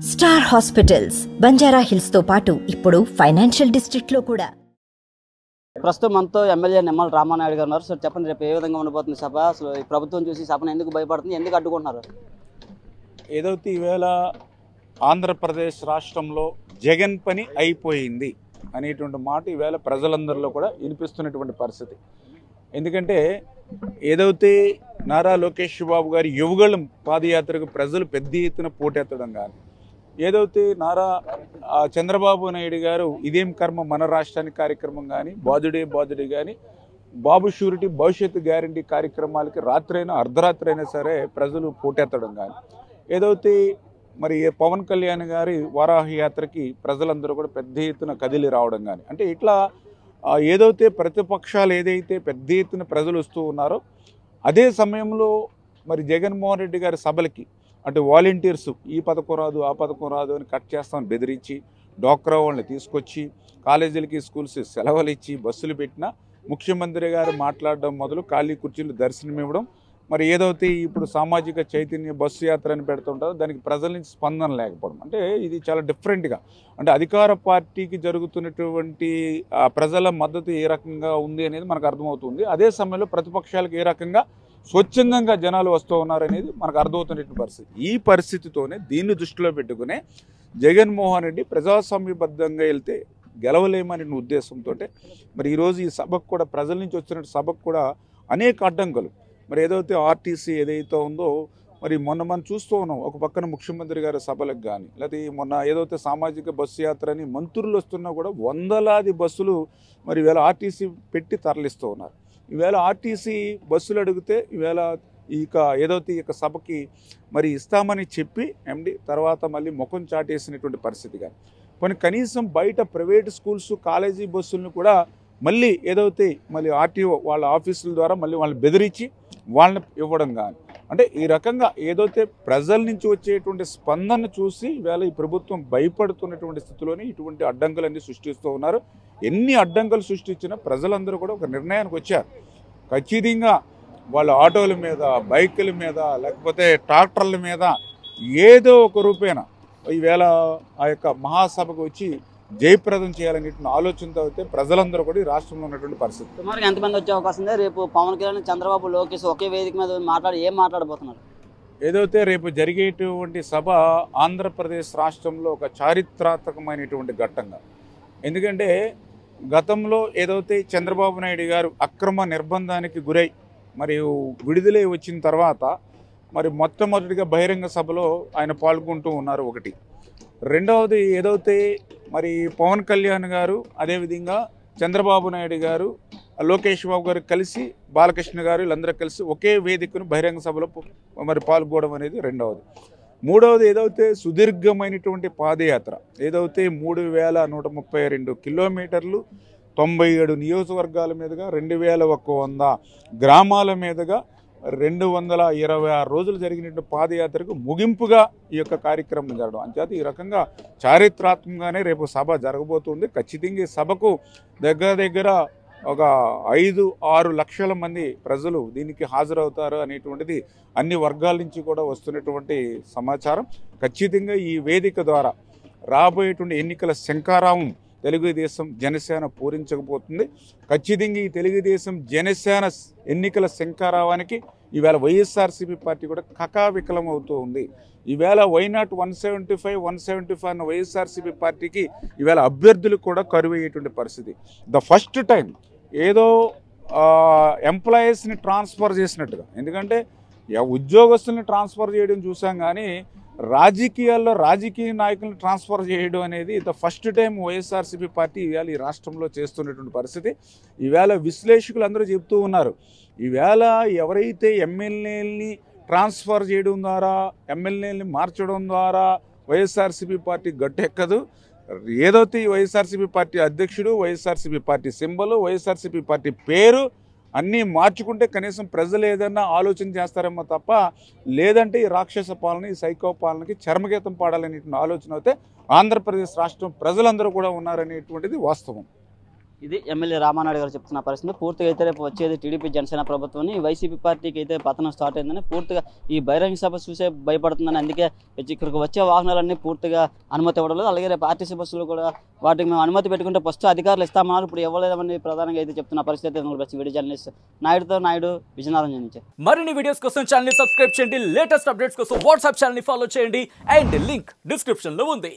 Star hospitals Banjara hills తో పాటు ఇప్పుడు ఫైనాన్షియల్ డిస్ట్రిక్ట్ లో కూడా. ప్రస్తుతం మనతో ఎమ్మెల్యే నిమ్మల రామానాయుడు గారు ఉన్నారు. సార్ చెప్పండి, రేపు ఏ విధంగా ఉండబోతుంది సభ? అసలు ఈ ప్రభుత్వం చూసి సభను ఎందుకు భయపడుతుంది, ఎందుకు అడ్డుకుంటున్నారు? ఏదైతే ఈవేళ ఆంధ్రప్రదేశ్ రాష్ట్రంలో జగన్ పని అయిపోయింది అనేటువంటి మాట ఈవేళ ప్రజలందరిలో కూడా వినిపిస్తున్నటువంటి పరిస్థితి. ఎందుకంటే ఏదైతే నారా లోకేష్ బాబు గారి యువగళం పాదయాత్రకు ప్రజలు పెద్ద ఎత్తున పోటెత్తడం కానీ, ఏదైతే నారా చంద్రబాబు నాయుడు గారు ఇదేం కర్మ మన రాష్ట్రానికి కార్యక్రమం కానీ, బాదుడే కానీ, బాబు షూరిటీ భవిష్యత్తు గ్యారంటీ కార్యక్రమాలకి రాత్రైనా అర్ధరాత్రి అయినా సరే ప్రజలు పోటెత్తడం కానీ, ఏదైతే మరి పవన్ కళ్యాణ్ గారి వారాహి యాత్రకి ప్రజలందరూ కూడా పెద్ద ఎత్తున కదిలి రావడం కానీ, అంటే ఇట్లా ఏదైతే ప్రతిపక్షాలు ఏదైతే పెద్ద ఎత్తున ప్రజలు వస్తూ ఉన్నారో అదే సమయంలో మరి జగన్మోహన్ రెడ్డి గారి సభలకి అంటే వాలంటీర్స్ ఈ పథకం రాదు ఆ పథకం రాదు అని కట్ చేస్తామని బెదిరించి డ్వాక్రా వాళ్ళని తీసుకొచ్చి కాలేజీలకి స్కూల్స్ సెలవులు ఇచ్చి బస్సులు పెట్టినా ముఖ్యమంత్రి గారు మాట్లాడడం మొదలు ఖాళీ కుర్చీలు దర్శనం ఇవ్వడం, మరి ఏదైతే ఇప్పుడు సామాజిక చైతన్య బస్సు యాత్ర అని పెడుతుంటారో దానికి ప్రజల నుంచి స్పందన లేకపోవడం, అంటే ఇది చాలా డిఫరెంట్గా, అంటే అధికార పార్టీకి జరుగుతున్నటువంటి ప్రజల మద్దతు ఏ రకంగా ఉంది అనేది మనకు అర్థమవుతుంది. అదే సమయంలో ప్రతిపక్షాలకు ఏ రకంగా స్వచ్ఛందంగా జనాలు వస్తూ ఉన్నారనేది మనకు అర్థమవుతున్నటువంటి పరిస్థితి. ఈ పరిస్థితితోనే దీన్ని దృష్టిలో పెట్టుకునే జగన్మోహన్ రెడ్డి ప్రజాస్వామ్యబద్ధంగా వెళ్తే గెలవలేమనే ఉద్దేశంతో మరి ఈరోజు ఈ సభకు కూడా ప్రజల నుంచి వచ్చిన సభకు కూడా అనేక అడ్డంకులు, మరి ఏదైతే ఆర్టీసీ ఏదైతే ఉందో మరి మొన్న మనం చూస్తూ ఉన్నాం, ఒక పక్కన ముఖ్యమంత్రి గారి సభలకు కానీ, లేకపోతే మొన్న ఏదైతే సామాజిక బస్సు యాత్ర అని మంత్రులు వస్తున్నా కూడా వందలాది బస్సులు మరి ఈవేళ ఆర్టీసీ పెట్టి తరలిస్తూ ఉన్నారు. ఈవేళ ఆర్టీసీ బస్సులు అడిగితే ఈవేళ ఏదైతే ఇక సభకి మరి ఇస్తామని చెప్పి ఎండి తర్వాత మళ్ళీ ముఖం చాటేసినటువంటి పరిస్థితి కానీ, కొన్ని కనీసం బయట ప్రైవేట్ స్కూల్స్ కాలేజీ బస్సులను కూడా మళ్ళీ ఏదైతే మళ్ళీ ఆర్టీఓ వాళ్ళ ఆఫీసుల ద్వారా మళ్ళీ వాళ్ళని బెదిరించి వాళ్ళని ఇవ్వడం కానీ, అంటే ఈ రకంగా ఏదైతే ప్రజల నుంచి వచ్చేటువంటి స్పందన చూసి ఈవేళ ఈ ప్రభుత్వం భయపడుతున్నటువంటి స్థితిలోనే ఇటువంటి అడ్డంకులన్నీ సృష్టిస్తూ ఉన్నారు. ఎన్ని అడ్డంకులు సృష్టించినా ప్రజలందరూ కూడా ఒక నిర్ణయానికి వచ్చారు. ఖచ్చితంగా వాళ్ళ ఆటోల మీద, బైకుల మీద, లేకపోతే ట్రాక్టర్ల మీద ఏదో ఒక రూపేణ ఈవేళ ఆ యొక్క మహాసభకు వచ్చి జయప్రదం చేయాలనే ఆలోచనతో అయితే ప్రజలందరూ కూడా ఈ రాష్ట్రంలో ఉన్నటువంటి పరిస్థితి. సుమారుగా ఎంతమంది వచ్చే అవకాశం ఉంది? రేపు పవన్ కళ్యాణ్, చంద్రబాబు, లోకేష్ ఒకే వేదిక మీద ఏం మాట్లాడబోతున్నారు? ఏదైతే రేపు జరిగేటువంటి సభ ఆంధ్రప్రదేశ్ రాష్ట్రంలో ఒక చారిత్రాత్మకమైనటువంటి ఘట్టంగా, ఎందుకంటే గతంలో ఏదైతే చంద్రబాబు నాయుడు గారు అక్రమ నిర్బంధానికి గురై మరియు విడుదలై వచ్చిన తర్వాత మరి మొట్టమొదటిగా బహిరంగ సభలో ఆయన పాల్గొంటూ ఉన్నారు ఒకటి. రెండవది ఏదైతే మరి పవన్ కళ్యాణ్ గారు, అదేవిధంగా చంద్రబాబు నాయుడు గారు, లోకేష్ బాబు గారు కలిసి, బాలకృష్ణ గారు వీళ్ళందరూ కలిసి ఒకే వేదికను బహిరంగ సభలో మరి పాల్గొనడం అనేది రెండవది. మూడవది ఏదైతే సుదీర్ఘమైనటువంటి పాదయాత్ర, ఏదైతే 3132 కిలోమీటర్లు 97 నియోజకవర్గాల మీదుగా 2100 గ్రామాల మీదుగా 226 రోజులు జరిగినటువంటి పాదయాత్రకు ముగింపుగా ఈ యొక్క కార్యక్రమం జరగడం అంచేత ఈ రకంగా చారిత్రాత్మకంగానే రేపు సభ జరగబోతుంది. ఖచ్చితంగా ఈ సభకు దగ్గర ఒక 5-6 లక్షల మంది ప్రజలు దీనికి హాజరవుతారు అనేటువంటిది అన్ని వర్గాల నుంచి కూడా వస్తున్నటువంటి సమాచారం. ఖచ్చితంగా ఈ వేదిక ద్వారా రాబోయేటువంటి ఎన్నికల శంఖారావం తెలుగుదేశం జనసేన పూరించకపోతుంది. ఖచ్చితంగా ఈ తెలుగుదేశం జనసేన ఎన్నికల శంఖారావానికి ఈవేళ వైఎస్ఆర్సీపీ పార్టీ కూడా కకావికలం అవుతూ ఉంది. ఈవేళ వైనాట్ 175 అన్న వైఎస్ఆర్సీపీ పార్టీకి ఈవేళ అభ్యర్థులు కూడా కరువయ్యేటువంటి పరిస్థితి. ద ఫస్ట్ టైం ఏదో ఎంప్లాయీస్ని ట్రాన్స్ఫర్ చేసినట్టుగా, ఎందుకంటే ఉద్యోగస్తుల్ని ట్రాన్స్ఫర్ చేయడం చూసాం కానీ రాజకీయాల్లో రాజకీయ నాయకులను ట్రాన్స్ఫర్ చేయడం అనేది the first time YSRCP party ఈవేళ ఈ రాష్ట్రంలో చేస్తున్నటువంటి పరిస్థితి. ఈవేళ విశ్లేషకులు అందరూ చెబుతూ ఉన్నారు, ఈవేళ ఎవరైతే ఎమ్మెల్యేలని ట్రాన్స్ఫర్ చేయడం ద్వారా, ఎమ్మెల్యేలని మార్చడం ద్వారా వైఎస్ఆర్సీపీ పార్టీ గట్టెక్కదు. ఏదైతే ఈ వైఎస్ఆర్సీపీ పార్టీ అధ్యక్షుడు, YSRCP party symbol, YSRCP party పేరు అన్నీ మార్చుకుంటే కనీసం ప్రజలు ఏదన్నా ఆలోచన చేస్తారేమో తప్ప, లేదంటే ఈ రాక్షస పాలన, ఈ సైకో పాలనకి చర్మగీతం పాడాలనేటువంటి ఆలోచన అయితే ఆంధ్రప్రదేశ్ రాష్ట్రం ప్రజలందరూ కూడా ఉన్నారనేటువంటిది వాస్తవం. ఇది ఎమ్మెల్యే రామానాయుడు గారు చెప్తున్న పరిస్థితి. పూర్తిగా అయితే రేపు వచ్చేది టీడీపీ జనసేన ప్రభుత్వం, వైసీపీ పార్టీకి అయితే పతనం స్టార్ట్ అయిందని, పూర్తిగా ఈ బహిరంగ సభ చూసే భయపడుతుందని, అందుకే ఇక్కడికి వచ్చే వాహనాలన్నీ పూర్తిగా అనుమతి ఇవ్వడం లేదు. అలాగే రేపు ఆర్టీసీ బస్సులు కూడా వాటికి మేము అనుమతి పెట్టుకుంటే ఫస్ట్ అధికారులు ఇస్తామన్నారు, ఇప్పుడు ఇవ్వలేదని ప్రధానంగా అయితే చెప్తున్న పరిస్థితి. వీడియో జర్నలిస్ట్ నాయుడు విజయనగరం నుంచి. మరిన్ని వీడియోస్ కోసం ఛానల్ ని సబ్స్క్రైబ్ చేయండి, లేటెస్ట్ అప్డేట్స్ కోసం వాట్సాప్ ఛానల్ ని ఫాలో చేయండి అండ్ లింక్ డిస్క్రిప్షన్ లో ఉంది.